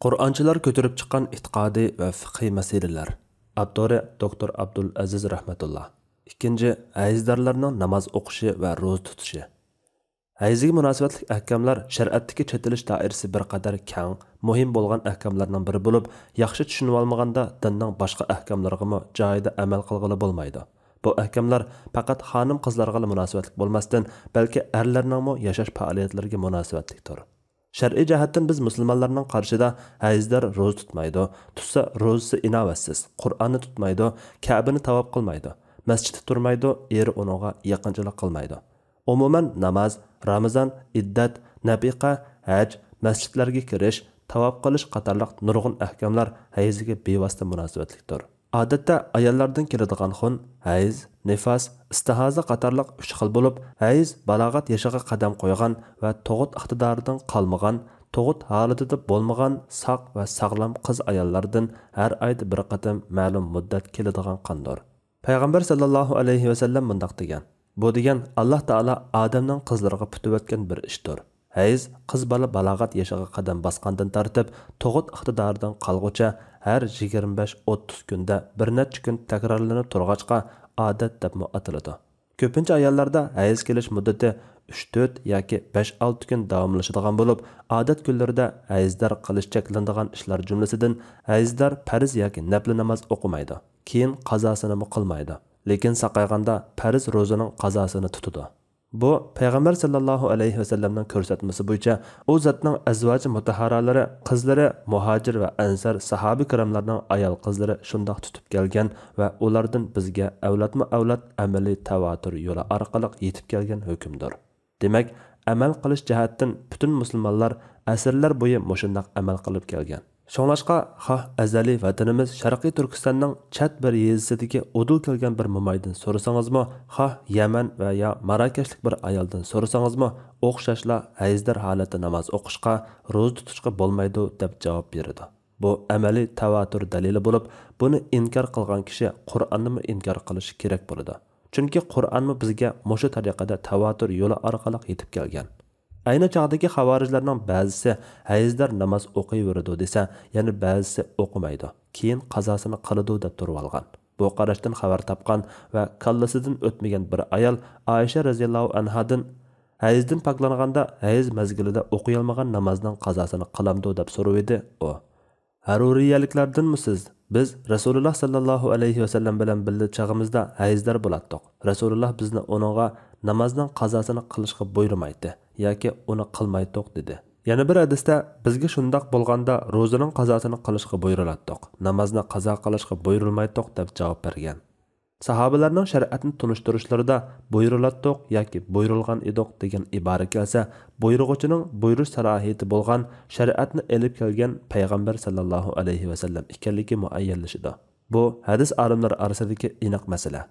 Qur'onchilar ko'tarib chiqqan e'tiqodiy va fiqhiy masalalar. Avtori Dr. Abdul Aziz rahmatulloh. Ikkinchi, hayzdorlarning namoz o'qishi va ro'za tutishi. Hayzga munosabatli ahkamlar shariatdagi chetilish doirasi bir qadar keng, muhim bo'lgan ahkamlarning biri bo'lib, yaxshi tushunib olmaganda dinning boshqa ahkamlariga joyida amal qilg'ili bo'lmaydi. Bu ahkamlar faqat xonim qizlarga munosabatli bo'lmasdan, balki erlarning yashash faoliyatlariga munosabatlidir. Shar'iy jihatdan biz musulmonlarning qarshida hayzdor ro'za tutmaydi, tutsa ro'zasi inovatsiz, Qur'onni tutmaydi, Ka'bani tavob qilmaydi, masjidda turmaydi, eri uningga yaqinchilik qilmaydi. Umuman namoz, Ramazon, iddat, nafiqa, haj, masjidlarga kirish, tavob qilish qatorliq nurg'un ahkamlar hayzga bevosita munosabatlikdir. Odatda ayollardan keladigan xun, hayz, nifas, istihoza qatorliq 3 xil bo'lib, hayz balog'at yoshiga qadam qo'ygan va tug'ut iqtidoridan qolmagan, tug'ut holatida bo'lmagan sog' va sog'lom qiz ayollardan har oyda bir qatam ma'lum muddat keladigan qondir. Payg'ambar sallallohu alayhi va sallam mundaq degan: bu degan Alloh taolo odamning qizlariga putayotgan bir ishdir. Hayz qiz bola balog'at yoshiga qadam bosgandan tortib, tug'ut iqtidoridan qolguncha har 25-30 kunda bir necha kun takrorlanib turg'achqa odat deb ataladi. Ko'pincha ayollarda hayz kelish muddati 3-4 yoki 5-6 kun davomlashadigan bo'lib, odat kunlarida hayzdor qilish cheklanadigan ishlar jumlasidan hayzdor farz yoki nafl namoz o'qimaydi, keyin qazosini qilmaydi, lekin saqayganda farz ro'zaning qazosini tutadi. Bu Payg'ambar sallallohu alayhi va sallamning ko'rsatmasi bo'yicha u zotning azvoji mutahharalari, qizlari, muhojir va ansar sahobi kiramlarning ayol qizlari shundoq tutib kelgan va ulardan bizga avlatma-avlat amaliy tavatur yo'li orqali yetib kelgan hukmdir. Demak, amal qilish jihatdan butun musulmonlar asrlar bo'yi mushundoq amal qilib kelgan. Şoңlашqa xoh azaliy vatanimiz Sharqiy Turkistonning chat bir yezisidagi udul kelgan bir mo'maydan so'rasangizmi, xoh Yaman va yo Marokashlik bir ayoldan so'rasangizmi, o'xshashla hayzdor holatda namoz o'qishga, ro'za tutishga bo'lmaydi deb javob beradi. Bu amaliy tavatur dalili bo'lib, buni inkor qilgan kishi Qur'onni inkor qilishi kerak bo'ladi. Chunki Qur'onni bizga mushu tariqada tavatur yo'li orqali yetib kelgan. Ayni chog'dagi xavorijlarning ba'zisi hayzdor namoz o'qiyveradi desa, yana ba'zisi o'qimaydi, keyin qazosini qiladi deb turib olgan. Bu qarashdan xabar topgan va kallasidan o'tmagan bir ayol Oysha radhiyallohu anhadan hayzdan paklanganda hayz mazgilida o'qiy olmagan namozning qazosini qilamdi deb so'rab edi. O: "Haruriyaliklardanmisiz? Biz Rasululloh sallallohu alayhi va sallam bilan birga chog'imizda hayzdor bo'latdik. Rasululloh bizni uningga namozning qazosini qilishga buyurmaydi yoki uni qilmaydiq" dedi. Yana bir hadisda bizga shundoq bo'lganda ro'zaning qazosini qilishga buyurilatdiq, namozni qazo qilishga buyurilmaydiq deb javob bergan. Sahobalarning shariatni tunishtirishlarida buyurilatdiq yoki buyurilgan ediq degan ibora kelsa, buyrug'uchining buyurish salohiyati bo'lgan shariatni elib kelgan payg'ambar sallallohu alayhi va sallam ekanligi muayyanlashidi. Bu hadis olimlari orasidagi aniq masala.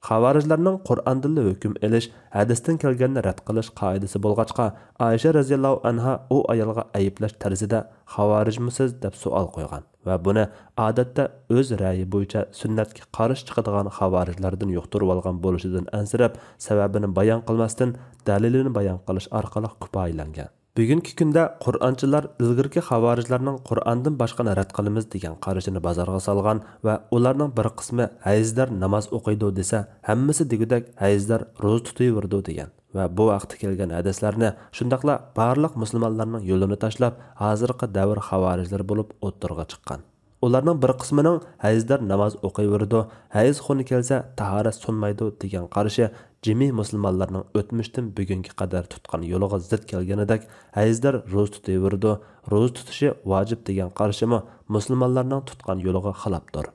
Xavorijlarning Qur'ondan hukm elish, hadisdan kelganni rad qilish qoidasi bo'lg'achqa, Oysha radhiyallohu anha u ayolga ayiblash tarzida xavorijmisiz deb savol qo'ygan va buni odatda o'z ra'yi bo'yicha sunnatga qarshi chiqadigan xavorijlardan yuqtirib olgan bo'lishidan ansirab, sababini bayon qilmasdan dalilini bayon qilish orqali kifoyalangan. Bugungi kunda Qur'onchilar ilgirki xavorijlarning Qur'ondan boshqani rad qilamiz degan qarashini bozorga solgan va ularning bir qismi hayzdor namoz o'qiydi desa, hammasi degudak hayzdor ro'za tutayverdi degan va bu vaqtda kelgan hadislarni shundaqla barliq musulmonlarning yo'lini tashlab, hozirgi davr xavorijlar bo'lib o'ttirga chiqqan. Ularning bir qismining hayzdor namoz o'qiyverdi, hayz xuni kelsa tahorat sunmaydi degan qarashi jami musulmonlarning o'tmishdan bugunga qadar tutgan yo'liga zid kelganidek, hayzdor ro'za tutayverdi, ro'za tutishi vojib degan qarashimi musulmonlarning tutgan yo'liga xilofdir.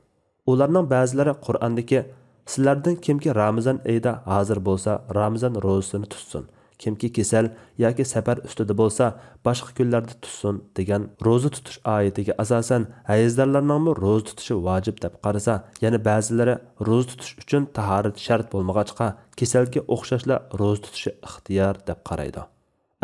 Ularning ba'zilari Qur'ondagi sizlardan kimki Ramazon oyida hozir bo'lsa, Ramazon ro'zasini tutsin, kimki kasal yoki safar ustida bo'lsa, boshqa kunlarda tutsin degan ro'za tutish oyatiga asosan hayzdorlarning ro'za tutishi vojib deb qarasa, yana ba'zilari ro'za tutish uchun tahorat shart bo'lmag'achqa, kasalga o'xshashla ro'za tutishi ixtiyor deb qaraydi.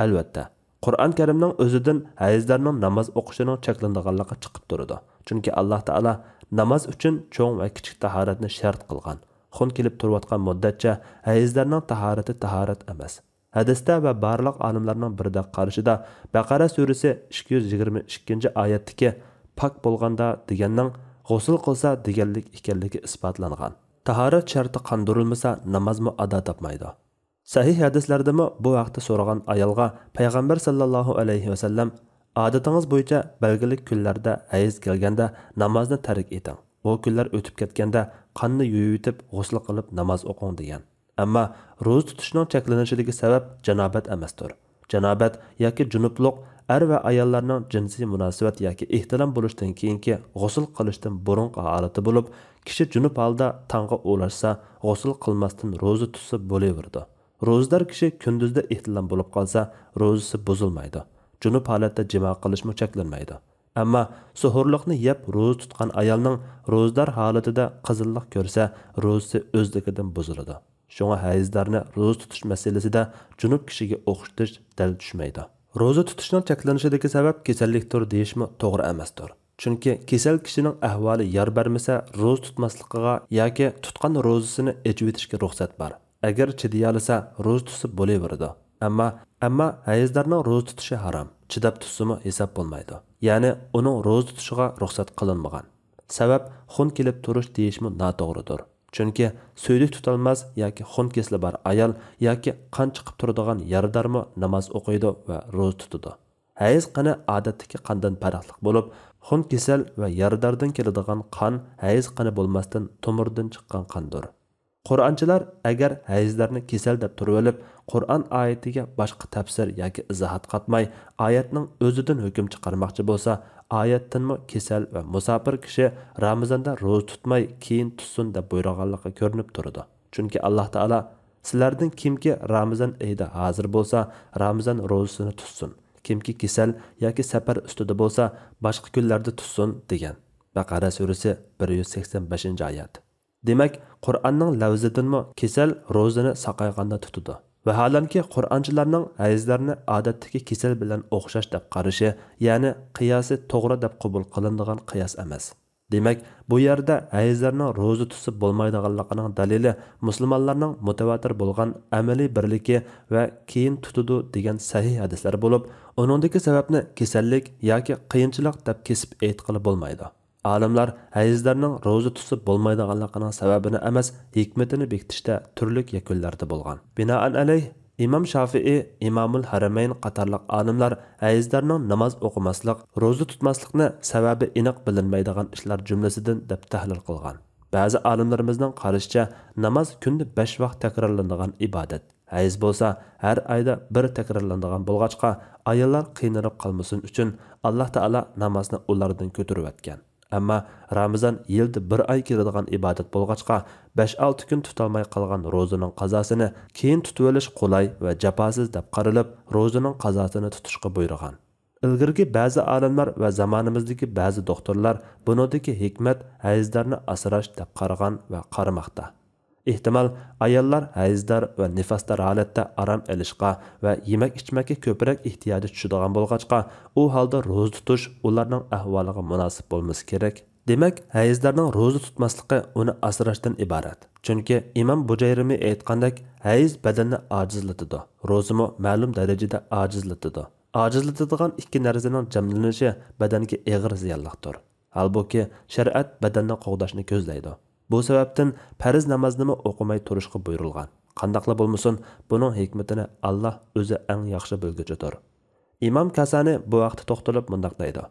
Albatta, Qur'on Karimning o'zidan hayzdorning namoz o'qishining cheklanganligi chiqib turadi. Chunki Alloh taolo namoz uchun cho'ng va kichik tahoratni shart qilgan. Xun kelib turayotgan muddatcha hayzdorning tahorati tahorat emas. Hadisda va barliq olimlarning birida qarashida Baqara surasi 222 oyatdagi pak bo'lganda deganning g'usl qilsa deganlik ekanligi isbotlangan. Tahorat sharti qondirilmasa namozmi ado topmaydi. Sahih hadislardami bu vaqtda so'ragan ayolga payg'ambar sallallohu alayhi vasallam odatingiz bo'yicha belgilik kunlarda hayz kelganda namozni tark eting. O kunlar o'tib ketganda qonni yuvib g'usl qilib namoz o'qing degan. Ammo ro'za tutishning cheklanishidagi sabab janobat emasdir. Janobat yoki junubluq er va ayollarning jinsiy munosabat yoki ehtirom bo'lishdan keyingi g'usl qilishdan burungi holati bo'lib, kishi junub holda tongga ulashsa, g'usl qilmasdan ro'za tutsa bo'laveradi. Ro'zador kishi kunduzda ehtilam bo'lib qolsa, ro'zasi buzilmaydi. Junub holatda jimo qilishmi cheklanmaydi. Ammo suhurliqni yeb ro'za tutgan ayolning ro'zador holatida qizillik ko'rsa, ro'zasi o'zligidan buziladi. Shunga hayzlarni ro'za tutish masalasida junub kishiga o'qitish dal tushmaydi. Ro'za tutishning cheklanishidagi sabab kasallikdir deyishmi to'g'ri emasdir. Chunki kasal kishining ahvoli yar bermasa, ro'za tutmasligiga yoki tutgan ro'zasini echib etishga ruxsat bor. Agar chidayolsa, ro'za tutsa bo'laveradi. Ammo hayzlarning ro'za tutishi harom. Chidab tutsimi hisob bo'lmaydi. Ya'ni uning ro'za tutishiga ruxsat qilinmagan. Sabab xun kelib turish deyishmi noto'g'ridir. Chunki so'ylik tutolmas yoki xun kesli bor ayol yoki qon chiqib turadigan yardarmi namoz o'qiydi va ro'za tutadi. Hayz qani odatdagi qondan farqli bo'lib, xun kesal va yardardan keladigan qon hayz qani bo'lmasdan tomirdan chiqqan qondir. Qur'onchilar agar hayzlarni kesal deb turib olib, Qur'on oyatiga boshqa tafsir yoki izohat qatmay, oyatning o'zidan hukm chiqarmoqchi bo'lsa, oyatdanmi kesal va musofir kishi Ramazonda ro'za tutmay keyin tutsin deb buyurganligi ko'rinib turadi. Chunki Alloh taolo sizlardan kimki Ramazon oyida hozir bo'lsa, Ramazon ro'zasini tutsin. Kimki kesal yoki safar ustida bo'lsa, boshqa kunlarda tutsin degan. Baqara surasi 185-oyat. Demak, Qur'onning lafzidanmi kesal ro'zani saqayganda tutadi. Vaholanki Qur'onchilarning hayzlarni odatdagi kesal bilan o'xshash deb qarashi, ya'ni qiyosi to'g'ri deb qabul qilinadigan qiyos emas. Demak, bu yerda hayzlarning ro'za tutsa bo'lmaydiganligining dalili musulmonlarning mutawatir bo'lgan amaliy birligi va keyin tutadi degan sahih hadislar bo'lib, uningdagi sababni kasallik yoki qiyinchilik deb kesib aytqili bo'lmaydi. Olimlar hayzlarning ro'za tutsa bo'lmaydiganligining sababini emas, hikmatini bekitishda turli yakunlarda bo'lgan. Binoan alayh İmam Şafii, İmamul Haramayn qatarlıq olimlar hayzlarning namoz o'qimaslik, ro'za tutmaslikni sababi aniq bilinmaydigan ishlar jumlasidan deb tahlil qilgan. Ba'zi olimlarimizning qarashicha namoz kunda 5 vaqt takrorlanadigan ibodat. Hayz bo'lsa har oyda bir takrorlanadigan bo'lg'achqa, ayollar qiynalib qolmasin uchun Alloh taolo namozni ulardan ko'tarib o'tgan. Ammo Ramazon yilda bir oy keladigan ibodat bo'lg'achqa 5-6 kun tutolmay qolgan ro'zaning qazosini keyin tutib olish qulay va jafosiz deb qaralib, ro'zaning qazosini tutishga buyurgan. Ilgirgi ba'zi olimlar va zamonimizdagi ba'zi doktorlar bunodagi hikmat hayzlarni asrash deb qaragan va qaramoqda. Ehtimal ayollar hayzdor va nifosdor holatda aram olishga va yemak-ichmakka ko'proq ehtiyoji tushadigan bo'lg'achqa, u holda ro'za tutish ularning ahvoliga munosib bo'lmasi kerak. Demak, hayzlarning ro'za tutmasligi uni asrashdan iborat. Chunki Imom Bujayrimi aytgandek, hayz badanni ojizlatadi, ro'zami ma'lum darajada ojizlatadi. Ojizlatadigan ikki narsaning jamlanishi badanga og'ir ziyonliqdir. Halbuki shariat badanni qo'g'dashni ko'zlaydi. Bu sababdan farz namozni o'qimay turishga buyurilgan. Qandaqla bo'lmasin, buning hikmatini Alloh o'zi eng yaxshi bilguchidir. Imom Kasani bu vaqtda to'xtalib mundaq deydi: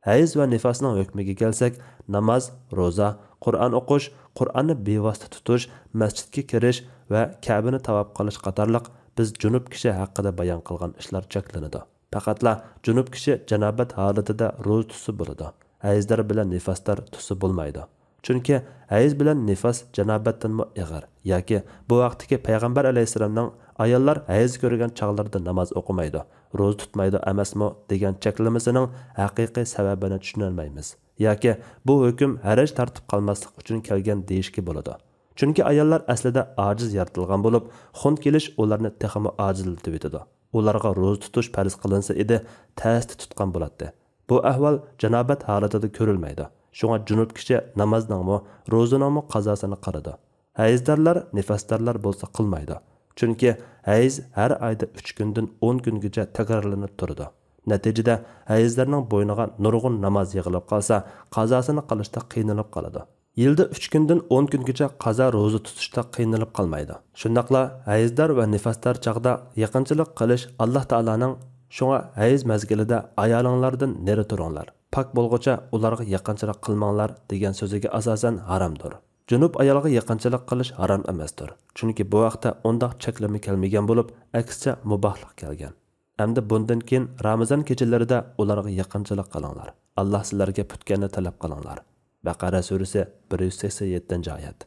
Hayz va nifosning hukmiga kelsak, namoz, ro'za, Qur'on o'qish, Qur'onni bevosita tutish, masjidga kirish va Ka'bani tavob qilish qatorliq biz junub kishi haqida bayon qilgan ishlar cheklanadi. Faqatla junub kishi janobat holatida ro'za tutsa bo'ladi. Hayzlar bilan nifoslar tutsa bo'lmaydi. Chunki hayz bilan nifos janobatdanmi og'ir yoki bu vaqtdagi payg'ambar alayhisolamning ayollar hayz ko'rgan chog'larda namoz o'qimaydi, ro'za tutmaydi emasmi degan cheklamasining haqiqiy sababini tushunolmaymiz. Yoki bu hukm haraj tartib qolmaslik uchun kelgan deyishga bo'ladi. Chunki ayollar aslida ojiz yaratilgan bo'lib, xun kelish ularni texmi ojizlatib etadi. Ularga ro'za tutish farz qilinsa edi, ta'sdi tutgan bo'ladi. Bu ahvol janobat holatida ko'rilmaydi. Şuna junub kishi namozningmi, ro'zaningmi qazosini qaradi. Hayzdorlar, nifosdorlar bo'lsa qilmaydi. Chunki hayz har oyda 3 kundan 10 kungacha takrorlanib turadi. Natijada hayzlarning bo'yniga nurg'un namoz yig'ilib qolsa, qazosini qilishda qiynalib qoladi. Yilda 3 kundan 10 kungacha qazo ro'za tutishda qiynalib qolmaydi. Shundaqla hayzdar va nifoslar chaqda yaqinchilik qilish Alloh taolaning shunga hayz mazgilida ayolinglardan neri turinglar. Pak bo'lguncha ularga yaqinchilik qilmanglar degan so'ziga asosan haromdir. Junub ayolga yaqinchilik qilish harom emasdir. Chunki bu vaqtda undaq cheklama kelmagan bo'lib, aksicha mubohlik kelgan. Hamda bundan keyin Ramazon kechalarida ularga yaqinchilik qilinglar. Alloh sizlarga putganni talab qilinglar. Baqara surasi 187-oyat.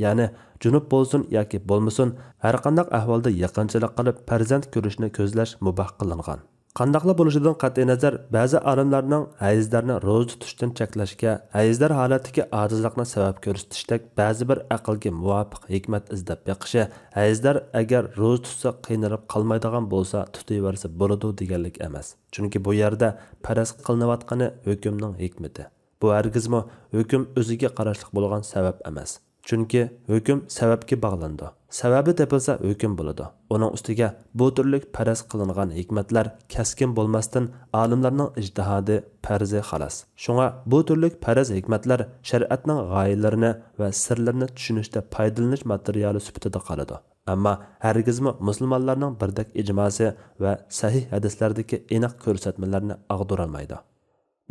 Ya'ni junub bo'lsin yoki bo'lmasin, har qanday ahvolda yaqinchilik qilib farzand ko'rishni ko'zlash muboh qilingan. Qandaqla bo'lishidan qat'iy nazar, ba'zi olimlarning hayzlarni ro'za tutishdan cheklashga, hayzlar holatidagi ojizlikni sabab ko'rsatishdek ba'zi bir aqlga muvofiq hikmat izlab beqishi, hayzlar agar ro'za tutsa qiynalib qolmaydigan bo'lsa, tutaversa bo'ladi deganlik emas. Chunki bu yerda faraz qilinayotgani hukmning hikmati. Bu hargizmi hukm o'ziga qarashlik bo'lgan sabab emas. Chunki hukm sababga bog'landi. Sababi topilsa hukm bo'ladi. Uning ustiga bu turli faraz qilingan hikmatlar kaskin bo'lmasdan olimlarning ijtihodi farzi xolos. Shunga bu turli faraz hikmatlar shariatning g'oyalarini va sirlarini tushunishda foydalanish materiali sifatida qoladi. Ammo hargizmi musulmonlarning birdak ijmosi va sahih hadislardagi aniq ko'rsatmalarni ag'durolmaydi.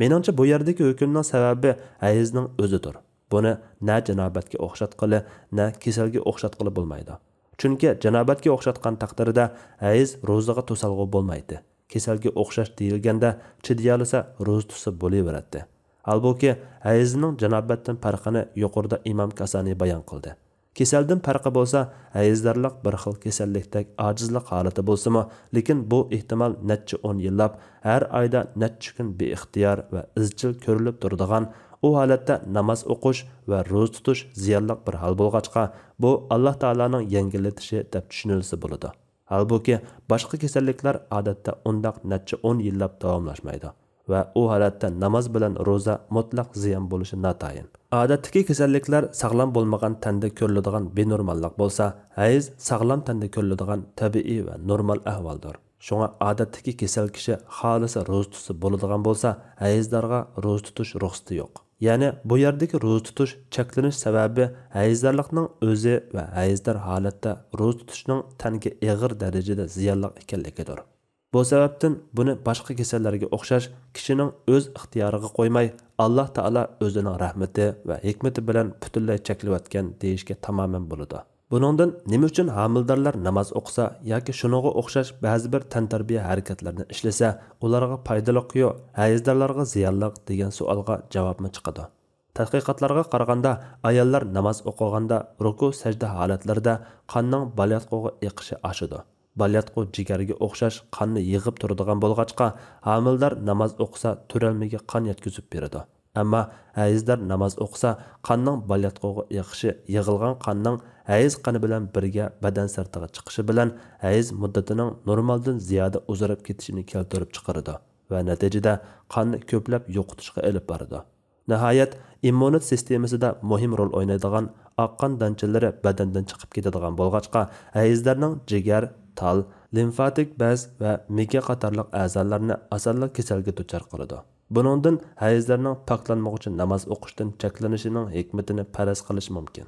Meningcha bu yerdagi hukmning sababi hayzning o'zidir. Buni na janobatga o'xshatqili, na kasalga o'xshatqili bo'lmaydi. Chunki janobatga o'xshatgan taqdirda hayz ro'zaga to'salg'u bo'lmaydi. Kasalga o'xshash deyilganda chidiyalisa ro'za tutsa bo'laveradi. Halbuki hayzning janobatdan farqini yuqorida Imom Kasani bayon qildi. Kasaldan farqi bo'lsa, hayzlarlik bir xil kasallikdek ojizlik holati bo'lsa-mu, lekin bu ehtimol necha 10 yillab har oyda necha kun beixtiyor va izchil ko'rilib turadigan u holatda namoz o'qish va ro'za tutish ziyonli bir hal bo'lg'achqa, bu Alloh taolaning yengillatishi deb tushunilsa bo'ladi. Halbuki boshqa kasalliklar odatda undaq necha 10 yillab davomlashmaydi va u holatda namoz bilan ro'za mutlaq ziyon bo'lishi notayin. Odatdagi kasalliklar sog'lom bo'lmagan tanda ko'riladigan benormallik bo'lsa, hayz sog'lom tanda ko'riladigan tabiiy va normal ahvoldir. Shunga odatdagi kasal kishi xolisa ro'za tutsa bo'ladigan bo'lsa, hayzlarga ro'za tutish ruxsati yo'q. Ya'ni bu yerdagi ro'za tutish cheklanish sababi hayzlarlikning o'zi va hayzdar holatda ro'za tutishning tanga og'ir darajada ziyonli ekanligidir. Bu sababdan buni boshqa kasallarga o'xshash kishining o'z ixtiyoriga qo'ymay, Alloh taolo o'zining rahmati va hikmati bilan butunlay cheklayotgan deyishga tamoman bo'ladi. Buningdan nima uchun homildorlar namoz o'qisa yoki shuningga o'xshash ba'zi bir tantarbiya harakatlarini ishlasa, ularga foydali-yu, hayzdorlarga ziyonli degan savolga javobmi chiqadi. Tadqiqotlarga qaraganda, ayollar namoz o'qiganda ruku sajda holatlarida qonning balyatquga eqishi oshadi. Balyatqu jigarga o'xshash qonni yig'ib turadigan bo'lg'achqa, homildor namoz o'qisa turalmiga qon yetkazib beradi. Ammo hayzdar namoz o'qisa, qonning balyatquga eqishi yig'ilgan qonning hayz qoni bilan birga badan sirtiga chiqishi bilan hayz muddatining normaldan ziyoda uzarib ketishini keltirib chiqaradi va natijada qonni ko'plab yo'qotishga olib boradi. Nihoyat, immunit sistemasida muhim rol o'ynaydigan oqqon danchalari badandan chiqib ketadigan bo'lg'achqa, hayzlarning jigar, tal, limfatik bez va miya qatorliq a'zolarni osonlik kasalga duchor qiladi. Buningdan hayzlarning poklanmoq uchun namoz o'qishdan cheklanishining hikmatini faraz qilish mumkin.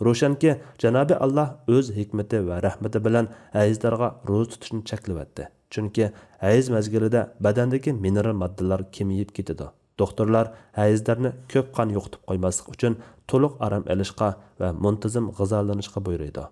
Ro'shanki, Janobi Alloh o'z hikmati va rahmati bilan hayzlarga ro'za tutishni cheklayapti. Chunki hayz mazgilida badandagi mineral moddalar kemayib ketadi. Doktorlar hayzlarni ko'p qon yo'qotib qo'ymaslik uchun to'liq orom olishga va muntazam g'izolanishga buyuradi.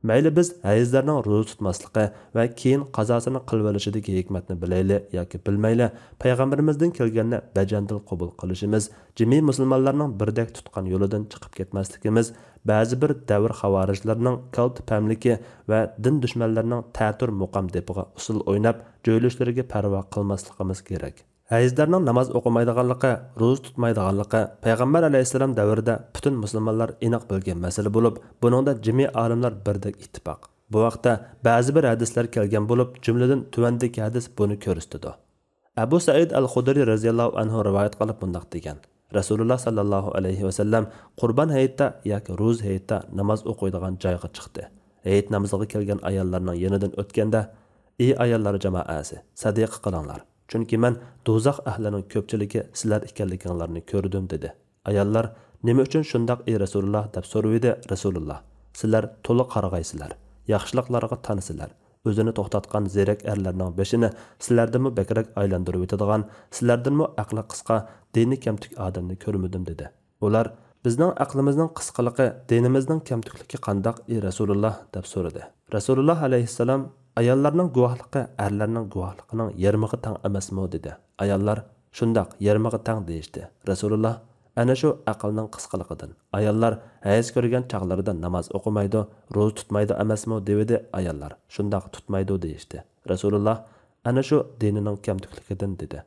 Mayli biz hayzlarning ro'za tutmasligi va keyin qazosini qilib olishidagi hikmatni bilayli yoki bilmayli, payg'ambarimizdan kelganni bajandil qabul qilishimiz, jami musulmonlarning birdek tutgan yo'lidan chiqib ketmasligimiz, ba'zi bir davr xavorijlarning kalt pamligi va din dushmanlarining ta'tur muqam depiga usul o'ynab, joylashlariga parvo qilmasligimiz kerak. Hayzlarning namoz o'qimaydiganligi, ro'za tutmaydiganligi payg'ambar alayhisalom davrida butun musulmonlar aniq bilgan masala bo'lib, buningda jami olimlar birdek ittifoq. Bu vaqtda ba'zi bir hadislar kelgan bo'lib, jumladan tuvandagi hadis buni ko'rsatdi. Abu Said al-Khudri radhiyallohu anhu rivoyat qilib bunday degan: Rasululloh sallallohu alayhi va sallam Qurban hayitda yoki ro'za hayitda namoz o'qiydigan joyga chiqdi. hayit namoziga kelgan ayollarning yonidan o'tganda, ey ayollar jamoasi, sadiqa qilinglar. Chunki men do'zax ahlining ko'pchiligi sizlar ekanliklaringizni ko'rdim dedi. Ayollar, nima uchun shundoq ey Rasululloh deb so'raydi Rasululloh. Sizlar to'liq qarag'aysizlar, yaxshiliklarga tanisizlar. O'zini to'xtatgan zerak erlarning beshini sizlardanmi bakrak aylantirib o'tadigan, sizlardanmi aqli qisqa, dini kamtuk odamni ko'rmadim dedi. Ular bizning aqlimizning qisqaligi, dinimizning kamtukligi qandoq ey Rasululloh deb so'radi. Rasululloh alayhissalom ayollarning guvohligi erlarning guvohligining yarmiga teng emasmi dedi. Ayollar shundoq yarmiga teng deyishdi. Rasululloh ana shu aqlning qisqaligidan ayollar hayz ko'rgan chaqlarida namoz o'qimaydi, ro'za tutmaydi emasmi dedi. Ayollar shundoq tutmaydi deyishdi. Rasululloh ana shu dinining kamtukligidan dedi.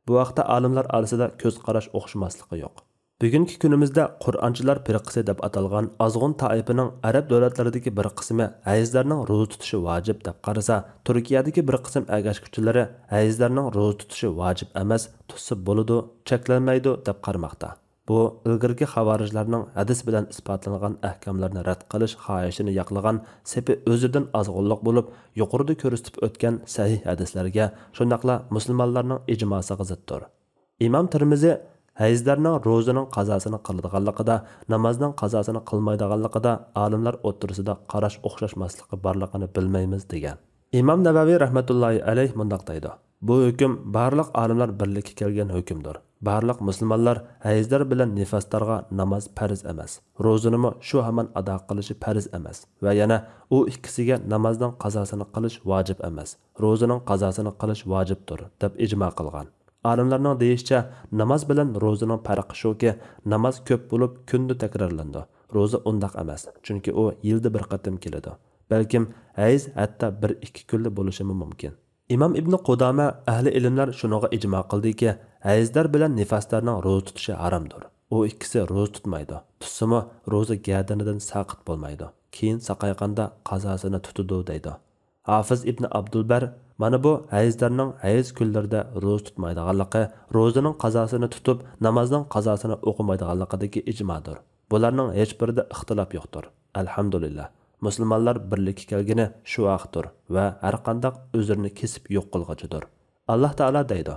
Bu vaqtda olimlar orasida ko'z qarash o'xshamasligi yo'q. Bugungi kunimizda Qur'onchilar firqasi deb atalgan azg'un toifaning arab davlatlaridagi bir qismi hayzlarning ro'za tutishi vojib deb qarasa, Turkiyadagi bir qism agashkuchilari hayzlarning ro'za tutishi vojib emas, tutsa bo'ladi, cheklanmaydi deb qaramoqda. Bu ilgirgi xavorijlarning hadis bilan isbotlangan ahkamlarni rad qilish xohishini yoqlagan sepi o'zidan azg'unliq bo'lib, yuqorida ko'rsatib o'tgan sahih hadislarga, shundaqla musulmonlarning ijmosiga ziddir. Imom Tirmiziy hayzlarning ro'zaning qazosini qiladiganligida, namozning qazosini qilmaydiganligida olimlar o'ttirisida qarash o'xshashmasligi borligini bilmaymiz degan. Imom Navaviy rahmatullohi alayh mundaq deydi. Bu hukm barliq olimlar birlikka kelgan hukmdir. Barliq musulmonlar hayzlar bilan nifoslarga namoz farz emas. Ro'zanimi shu hamon ado qilishi farz emas va yana u ikkisiga namozning qazosini qilish vojib emas. Ro'zaning qazosini qilish vojibdir deb ijmo qilgan. Olimlarning deyishicha, namoz bilan ro'zaning farqi shuki, namoz ko'p bo'lib kunda takrorlandi. Ro'za undaq emas, chunki u yilda bir qatim keladi. Balkim hayz hatto 1-2 kunda bo'lishi mumkin. Imom Ibn Qudama ahli ilmlar shunaga ijmo qildiki, hayzlar bilan nifoslarning ro'za tutishi haromdir. U ikkisi ro'za tutmaydi. Tutsimi ro'za gadanidan saqit bo'lmaydi. Keyin saqayqanda qazosini tutadi deydi. Hafiz Ibn Abdulbar mana bu hayzlarning hayz kunlarida ro'za tutmaydiganligi, ro'zaning qazosini tutib, namozning qazosini o'qimaydiganligidagi ijmodir. Bularning hech birida ixtilof yo'qdir. Alhamdulillah. Musulmonlar birlikka kelgani shu vaqtdir va har qanday o'zini kesib yo'q qilg'ichidir. Alloh taolo deydi: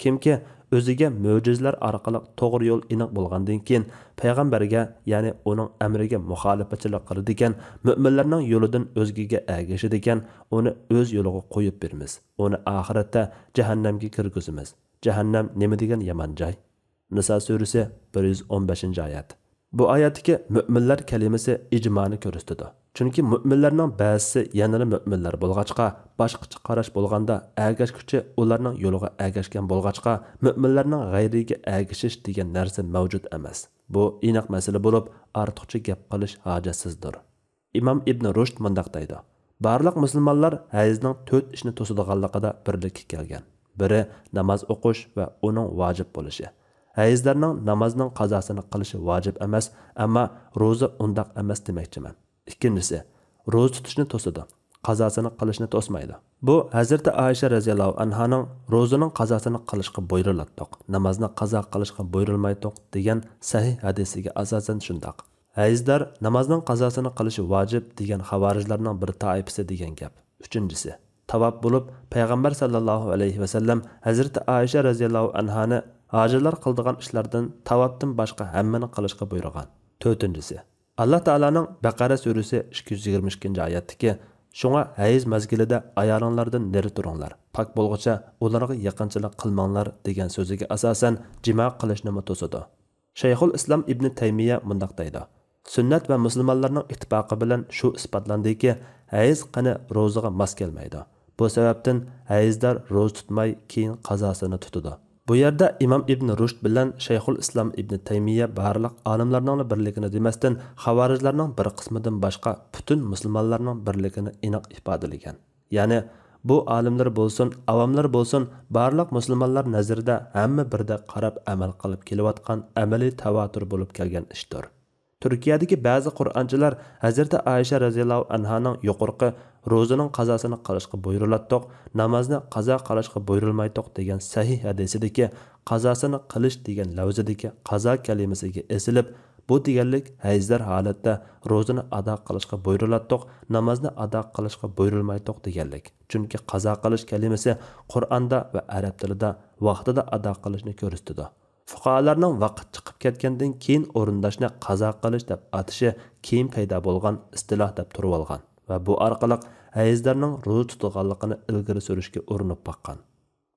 Kimki o'ziga mo'jizlar orqali to'g'ri yo'l aniq bo'lgandan keyin payg'ambarga, ya'ni uning amriga muxolifatchilik qiladigan, mu'minlarning yo'lidan o'zgaga ergashadigan, uni o'z yo'liga qo'yib beramiz. Uni oxiratda jahannamga kirgizamiz. Jahannam nima degan yomon joy? Nisa surasi 115-oyat. Bu oyatdagi mu'minlar kalimasi ijmoni ko'rsatadi. Chunki mu'minlarning ba'zisi yanada mu'minlar bo'lg'achqa, boshqacha qarash bo'lganda ergashguchi ularning yo'liga ergashgan bo'lg'achqa, mu'minlarning g'ayriga ergashish degan narsa mavjud emas. Bu aniq masala bo'lib, ortiqcha gap qilish hojatsizdir. Imom Ibn Rushd mundaq deydi: Barliq musulmonlar hayzning 4 ishni to'sadiganligida birlikka kelgan. Biri namoz o'qish va uning vojib bo'lishi. Hayzlarning namozning qazosini qilishi vojib emas, ammo ro'za undaq emas demoqchiman. Ikkinchisi, ro'za tutishni to'sadi, qazosini qilishni to'smaydi. Bu Hazrati Aisha radhiyallohu anhaning ro'zaning qazosini qilishga buyurilatdiq, namozni qazo qilishga buyurilmaydiq degan sahih hadisiga asosan shundoq. Hayzlar namozning qazosini qilishi vojib degan xavorijlarning bir toifasi degan gap. Uchinchisi, tavob bo'lib, payg'ambar sallallohu alayhi va sallam Hazrati Aisha radhiyallohu anhani hojirlar qildigan ishlardan tavobdan boshqa hammani qilishga buyurgan. To'rtinchisi, Alloh taolaning Baqara surasi 222-oyatdagi shunga hayz mazgilida ayolinglardan nari turinglar, pok bo'lguncha ularga yaqinchilik qilmanglar degan so'ziga asosan jimo qilishni to'sadi. Shayxul Islom Ibn Taymiya mundaq deydi: Sunnat va musulmonlarning ittifoqi bilan shu isbotlandiki, hayz qani ro'zaga mos kelmaydi. Bu sababdan hayzlar ro'za tutmay keyin qazosini tutadi. Bu yerda Imom Ibn Rushd bilan Shayxul Islom Ibn Taymiya barliq olimlarning birligini demasdan, xavorijlarning bir qismidan boshqa butun musulmonlarning birligini aniq ifodalagan. Ya'ni bu olimlar bo'lsin, avomlar bo'lsin, barliq musulmonlar nazarida hamma birda qarab amal qilib kelayotgan amaliy tavatur bo'lib kelgan ishdir. Turkiyadagi ba'zi Qur'onchilar Hazrati Aisha radhiyallohu anhaning yuqorqi ro'zaning qazosini qilishga buyurilatdiq, namozni qazo qilishga buyurilmaydiq degan sahih hadisidagi qazosini qilish degan lafzidagi qazo kalimasiga esilib, bu deganlik hayzlar holatda ro'zani ado qilishga buyurilatdiq, namozni ado qilishga buyurilmaydiq deganlik. Chunki qazo qilish kalimasi Qur'onda va arab tilida vaqtida ado qilishni ko'rsatadi. Fuqarolarning vaqt chiqib ketgandan keyin o'rindashni qazo qilish deb atishi keyin paydo bo'lgan istiloh deb turib olgan va bu orqali hayzlarning ro'za tutganligini ilgari surishga urinib boqqan.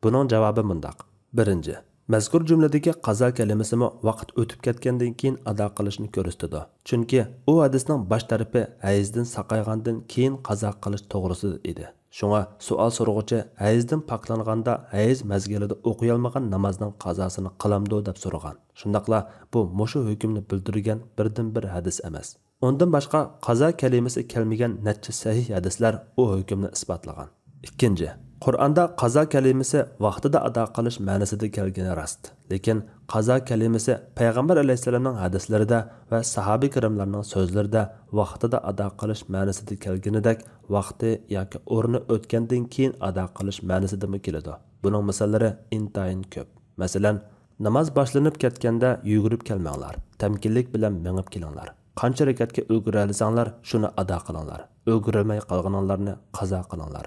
Buning javobi mundaq. Birinchi, mazkur jumladagi qazo kalimasi vaqt o'tib ketgandan keyin ado qilishni ko'rsatadi. Chunki u hadisning bosh tarafi hayzdan saqaygandan keyin qazo qilish to'g'risida edi. Shunga savol so'rag'uvchi hayzdan paklanganda hayz mazgilida o'qiy olmagan namozning qazosini qilamdi deb so'ragan. Shundaqla bu mushu hukmni bildirgan birdan-bir hadis emas. Ondan boshqa qazo kalimasi kelmagan necha sahih hadislar u hukmni isbotlagan. Ikkinchi, Qur'onda qazo kalimasi vaqtida ado qilish ma'nosida kelgani rost. Lekin qazo kalimasi Payg'ambar alayhisolamning hadislarida va sahobiy kiramlarning so'zlarida vaqtida ado qilish ma'nosida kelganidek vaqti yoki o'rni o'tgandan keyin ado qilish ma'nosida keladi. Buning misollari intayin ko'p. Masalan, namoz boshlanib ketganda yugurib kelmanglar, tamkinlik bilan mengib kelinglar. Qancha rakatga ulgura olsanglar, shuni ado qilinglar. Ulgurmay qolganlarni qazo qilinglar.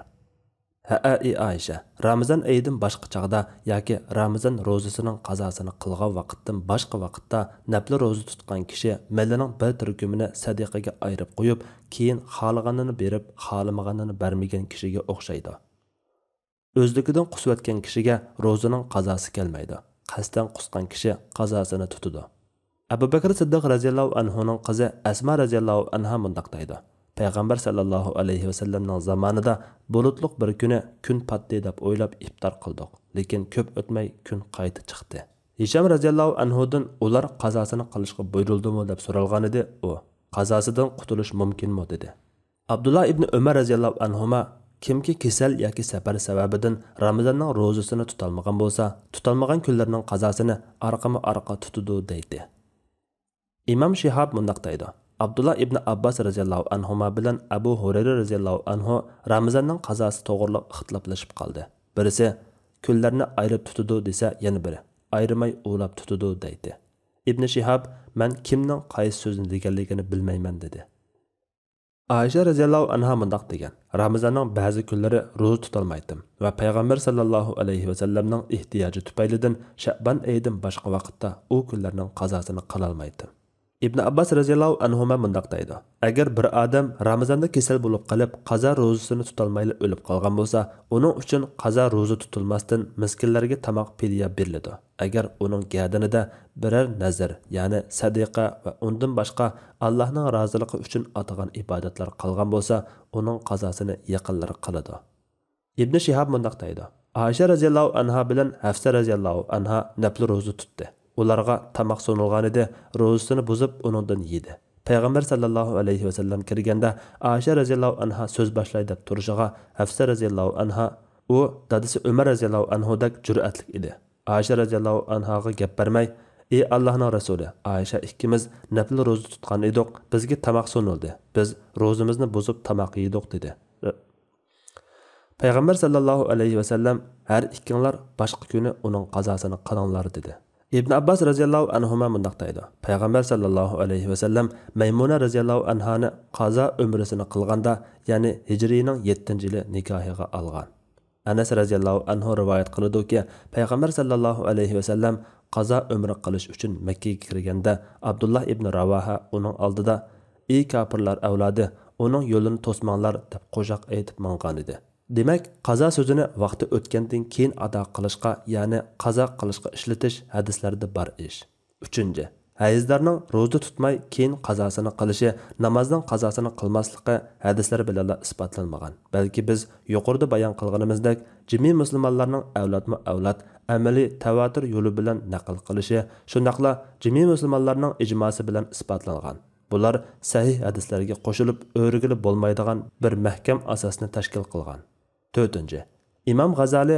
Aisha, Ramazon oyidan boshqa chaqda yoki Ramazon ro'zasining qazosini qilgan vaqtdan boshqa vaqtda nafl ro'za tutgan kishi mallining bir turkumini sadiqaga ayirib qo'yib, keyin xohlaganini berib, xohlamaganini bermagan kishiga o'xshaydi. O'zligidan qusvatgan kishiga ro'zaning qazosi kelmaydi. Qasdan qusgan kishi qazosini tutadi. Abu Bakr Siddiq radhiyallohu anhuning qizi Asma radhiyallohu anha mundaq deydi. Payg'ambar sallallohu alayhi va sallamning zamonida bulutliq bir kuni kun patdi deb o'ylab iftor qildik. Lekin ko'p o'tmay kun qayta chiqdi. Hisham radhiyallohu anhudan ular qazosini qilishga buyurildimi deb so'ralgan edi. U qazosidan qutulish mumkinmi dedi. Abdullah ibn Umar radhiyallohu anhuma kimki kasal yoki safar sababidan Ramazonning ro'zasini tutolmagan bo'lsa, tutolmagan kunlarning qazosini orqama-orqa tutadi deydi. Imom Shihob mundaq deydi. Abdullah ibn Abbas radhiyallohu anhuma bilan Abu Hurayra radhiyallohu anhu Ramazonning qazosi to'g'riliq ixtiloflashib qoldi. Birisi kunlarni ayirib tutadi desa, yana biri ayirmay o'lab tutadi deydi. Ibn Shihob men kimning qaysi so'zini deganligini bilmayman dedi. Aisha radhiyallohu anha mundaq degan. Ramazonning ba'zi kunlari ro'za tutolmaydim va payg'ambar sallallohu alayhi va sallamning ehtiyoji tufaylidan Sha'ban oyidan boshqa vaqtda u kunlarning qazosini qila olmaydim. Ibn Abbas radhiyallohu anhuma mundaq deydi. Agar bir odam Ramazonda kasal bo'lib qolib, qazo ro'zasini tutolmayli o'lib qolgan bo'lsa, uning uchun qazo ro'za tutilmasdan miskinlarga tamoq pidya beriladi. Agar uning gadanida biror nazar, ya'ni sadiqa va undan boshqa Allohning roziligi uchun atagan ibodatlar qolgan bo'lsa, uning qazosini yaqinlari qiladi. Ibn Shihob mundaq deydi. Aisha radhiyallohu anha bilan Hafsa radhiyallohu anha nafl ro'za tutdi. Ularga tamoq sunilgan edi, ro'zasini buzib uningdan yedi. Payg'ambar sallallohu alayhi va sallam kirganda Aisha radhiyallohu anha so'z boshlaydi deb turishiga Hafsa radhiyallohu anha u dadasi Umar radhiyallohu anhudak jur'atlik edi. Aisha radhiyallohu anhaga gap bermay, "Ey Allohning rasuli, Aisha ikkimiz nafl ro'za tutgan edik, bizga tamoq sunildi. Biz ro'zamizni buzib tamoq yedik" dedi. Payg'ambar sallallohu alayhi va sallam har ikkinglar boshqa kuni uning qazosini qilinglar dedi. Ibn Abbas radhiyallohu anhuma mundaq deydi. Payg'ambar sallallohu alayhi va sallam Maymuna radhiyallohu anhani qazo umrisini qilganda, ya'ni Hijrining 7-yili nikohiga olgan. Anas radhiyallohu anhu rivoyat qiladi-ki, Payg'ambar sallallohu alayhi va sallam qazo umri qilish uchun Makka ga kirganda Abdullah ibn Ravaha uning oldida "Ey kafirlar avlodi, uning yo'lini to'smanglar" deb qo'shiq aytib mangan edi. Demak, qazo so'zini vaqti o'tgandan keyin ado qilishga, ya'ni qazo qilishga ishlatish hadislarda bor ish. 3. Hayizlarning ro'za tutmay keyin qazosini qilishi, namozning qazosini qilmasligi hadislar bilan isbotlanmagan. Balki biz yuqorida bayon qilganimizdek, jami musulmonlarning avlodma-avlod amaliy tavatur yo'li bilan naql qilishi, shundaqla jami musulmonlarning ijmosi bilan isbotlangan. Bular sahih hadislarga qo'shilib o'rgilib bo'lmaydigan bir mahkam asosni tashkil qilgan. 4. Imom G'azali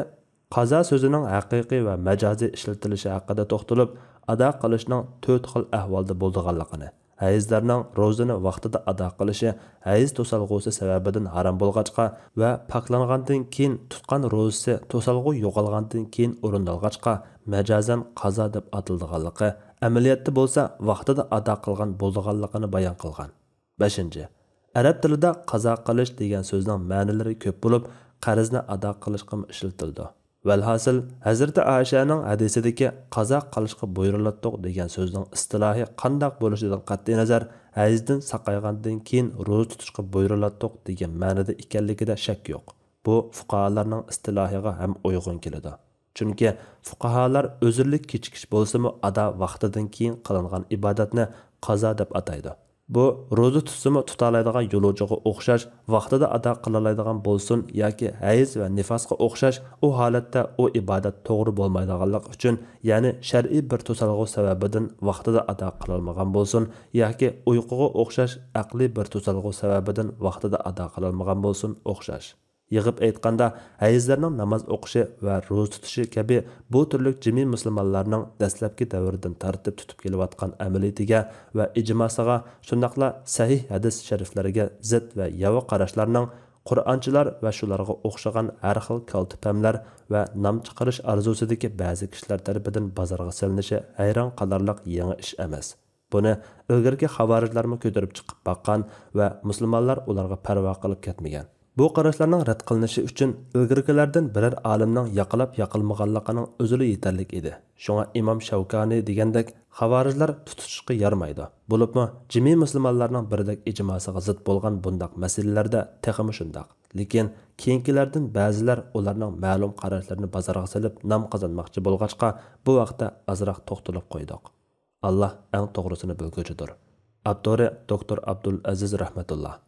qazo so'zining haqiqiy va majoziy ishlatilishi haqida to'xtalib, ado qilishning 4 xil ahvolda bo'lganligini, hayizlarning ro'zani vaqtida ado qilishi hayiz to'salg'usi sababidan harom bo'lg'achqa va poklangandan keyin tutgan ro'zasi to'salg'u yo'qolgandan keyin o'rindalg'achqa majozan qazo deb atilganligi, amaliyotda bo'lsa vaqtida ado qilgan bo'lganligini bayon qilgan. 5. Arab tilida qazo qilish degan so'zning ma'nolari ko'p bo'lib, qarzni ado qilishga ishlatildi. Valhasil, Hazrati Aishaning hadisidagi qazo qilishga buyuriladiq degan so'zning istilohi qanday bo'lishidan qat'iy nazar, hayzdan saqaygandan keyin ro'za tutishga buyuriladiq degan ma'noda ekanligida shak yo'q. Bu fuqarolarning istilohiga ham uyg'un keladi. Chunki fuqarolar o'zirlik kechikish bo'lsa-mu ado vaqtidan keyin qilingan ibodatni qazo deb ataydi. Bu ro'za tutsimi tutalaydigan yo'lovchiga o'xshash, vaqtida ado qilinadigan bo'lsin yoki hayz va nifosga o'xshash, u holatda u ibodat to'g'ri bo'lmaydiganlik uchun, ya'ni shar'iy bir to'salg'u sababidan vaqtida ado qilinmagan bo'lsin yoki uyquga o'xshash aqliy bir to'salg'u sababidan vaqtida ado qilinmagan bo'lsin o'xshash. Yig'ib aytganda, hayizlarning namoz o'qishi va ro'za tutishi kabi bu turli jami musulmonlarning dastlabki davrdan tartib tutib kelayotgan amaliyatiga va ijmosiga, shundaqla sahih hadis shariflariga zid va yava qarashlarning Qur'onchilar va shularga o'xshagan har xil kaltipamlar va nom chiqarish orzusidagi ba'zi kishilar tomonidan bozorga silinishi hayron qolarliq yangi ish emas. Buni ilgirki xavorijlarmi ko'tarib chiqib baqqan va musulmonlar ularga parvo qilib ketmagan. Bu qarashlarning rad qilinishi uchun ilgirkilardan biror olimning yaqilab yaqilmaganligining o'zi yetarli edi. Shunga Imom Shavkani degandek xavorijlar tutishga yarmaydi. Bo'libmi, jami musulmonlarning birdek ijmosiga zid bo'lgan bundaq masalalarda texmi shundaq. Lekin keyingilardan ba'zilar ularning ma'lum qarashlarini bozorga solib nom qozonmoqchi bo'lg'achqa bu vaqtda azroq to'xtalib qo'ydik. Alloh eng to'g'risini bilguchidir. Abduri Dr. Abdul Aziz rahmatulloh.